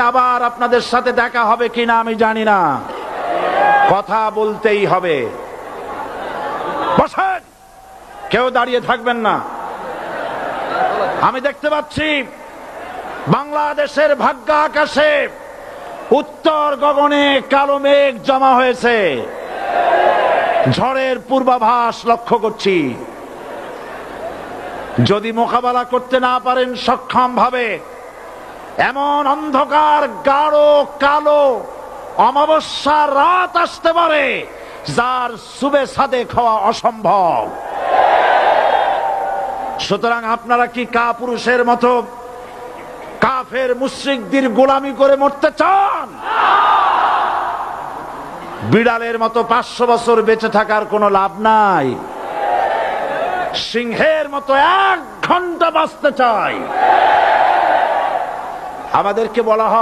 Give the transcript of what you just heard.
আবার আপনাদের সাথে দেখা হবে কিনা আমি জানি না, কথা বলতেই হবে। বসেন, কেউ দাঁড়িয়ে থাকবেন না। আমি দেখতে পাচ্ছি বাংলাদেশের ভাগ্য আকাশে উত্তর গগনে কালো মেঘ জমা হয়েছে, ঝড়ের পূর্বাভাস লক্ষ্য করছি। যদি মোকাবেলা করতে না পারেন সক্ষম ভাবে, এমন অন্ধকার গাঢ় কালো অমাবস্যার রাত আসতে পারে যার সুবে সাদেক হওয়া অসম্ভব। সুতরাং আপনারা কি কাপুরুষের মতো কাফের মুশরিকদের গোলামি করে মরতে চান? বিড়ালের মতো 500 বছর বেঁচে থাকার কোনো লাভ নাই। সিংহের মতো 1 ঘন্টা বাঁচতে চাই। আমাদেরকে বলা হয়